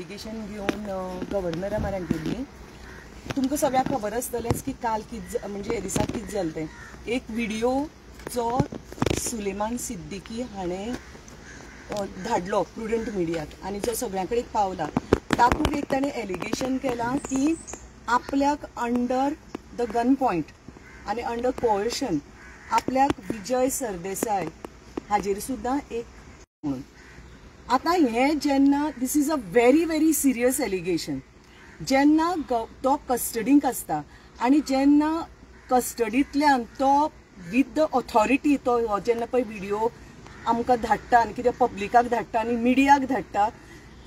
Allegation घेऊन गव्हर्नरा म्हऱ्यान केल्ली. तुमकां सगळ्यांक खबर आसतलेंच की काल म्हणजे हे दिसा कितें जालें तें. एक व्हिडिओ जो सुलेमान सिद्दीकी हाणें धाडलो प्रुडंट मिडियाक आनी जो सगळ्यां कडेन पावला. तातूंत एक ताणें एलिगेशन केलां की आपल्याक अंडर द गन पॉयंट आनी अंडर कोअर्शन आपल्याक विजय सरदेसाय हाजेर सुद्दां एक म्हणून. आतां हें जेन्ना this is a very very serious allegation. जेन्ना तो कस्टडींत आसता आनी जेन्ना कस्टडींतल्यान तो विथ द ऑथॉरिटी तो जेन्ना पळय व्हिडिओ आमकां धाडटा आनी कितें पब्लिकाक धाडटा आनी मिडियाक धाडटा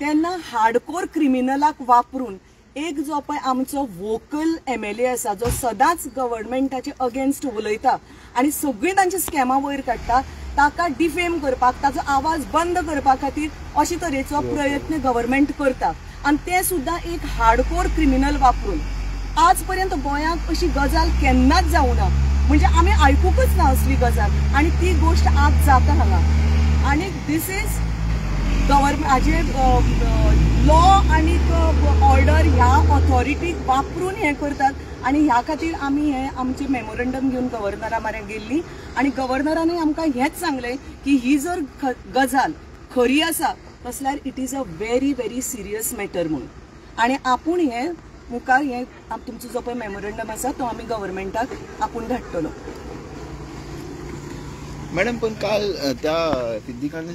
तेन्ना हार्डकोर क्रिमिनलाक वापरून एक जो पळय आमचो वोकल MLA आसा जो सदांच गव्हर्नमेंटाचे अगेन्स्ट उलयता आनी सगळीं तांची स्कॅमां वयर काडटा ताका डिफेम करपाक ताचो आवाज बंद करपा खातीर अशे तरेचो प्रयत्न गव्हर्नमेंट करता आनी ते सुद्दां एक हार्डकोर क्रिमिनल वापरून. आज पर्यंत गोंयांत अशी गजाल केन्नाच जावं ना. म्हणजे आमी आयकूंकच ना असली गजाल आनी ती गोश्ट आज जाता हांगा. आनी दिस इज गव्हर्नमेंट हाजे लॉ आनी ऑर्डर ह्या ऑथॉरिटीक वापरून हें करतात आनी ह्या खातीर आमी हें आमचें मेमोरंडम घेवन गव्हर्नरा म्हऱ्यान गेल्लीं आनी गव्हर्नरानूय आमकां हेंच सांगलें की ही जर गजाल खरी आसा तसल्यार it is a very very serious matter म्हणून. आनी आपूण हें मुखार हें तुमचो जो पळय मेमोरंडम आसा तो आमी गव्हर्नमेंटाक आपूण धाडटलो. मॅडम पण काल त्या सिद्दीकाने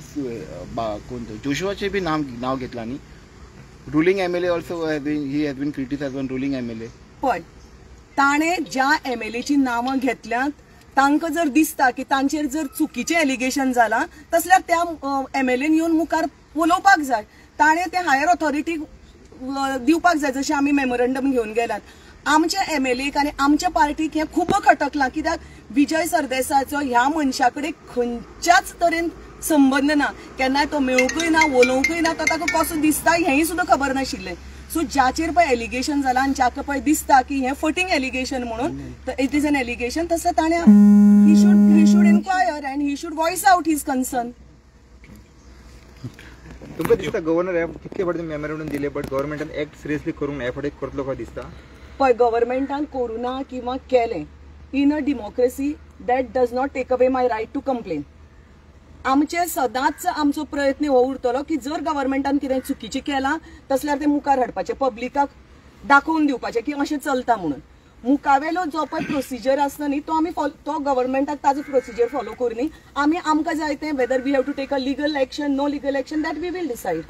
कोणतं जोशुआचे बी नाव घेतला न्ही. Ruling MLA also he has been criticized one ruling MLA. पळय ताणें ज्या MLAची नांवां घेतल्यात तांकां जर दिसता की तांचेर जर चुकीचें एलिगेशन जालां तसल्यार त्या MLAन येवन मुखार उलोवपाक जाय. ताणें ते हायर ऑथॉरिटीक दिवपाक जाय जशें आमी मेमोरंडम घेवन गेल्यात. आमच्या MLAक आनी आमच्या पार्टीक हें खूब खटकलां कित्याक विजय सरदेसायचो ह्या मनशा कडेन खंयच्याच तरेन संबंद ना. केन्नाय तो मेळूंकय ना उलोवंकय ना. तो ताका कसो दिसता हेंय सुद्दां खबर नाशिल्लें. सो ज्याचेर पळय एलिगेशन जालां आनी ज्याका पळय दिसता की हें फटींग एलिगेशन म्हणून इट इज एन एलिगेशन तसलें ताणें he should inquire and he should voice out his concern. तुमकां दिसता गव्हर्नर कितके फावटी मेमोरंडम दिले बट गव्हर्नमेंटान एक्ट सिरियसली करूंक ह्या फावटी करतलो काय दिसता. पळय गव्हर्नमेंटान करुना किंवा केलें in a democracy that does not take away my right to complain. आमचे सदांच आमचो प्रयत्न हो उरतलो की जर गव्हर्नमेंटान कितें चुकीचें केलां तसल्यार तें मुखार हाडपाचें पब्लिकाक दाखोवन दिवपाचें की अशें चलता म्हणून. मुखावेलो जो पळय प्रोसिजर आसता न्ही तो आमी तो गव्हर्नमेंटाक ताजो प्रोसिजर फॉलो करनी. आमी आमकां जाय तें whether we have to take a legal action no legal action that we will decide.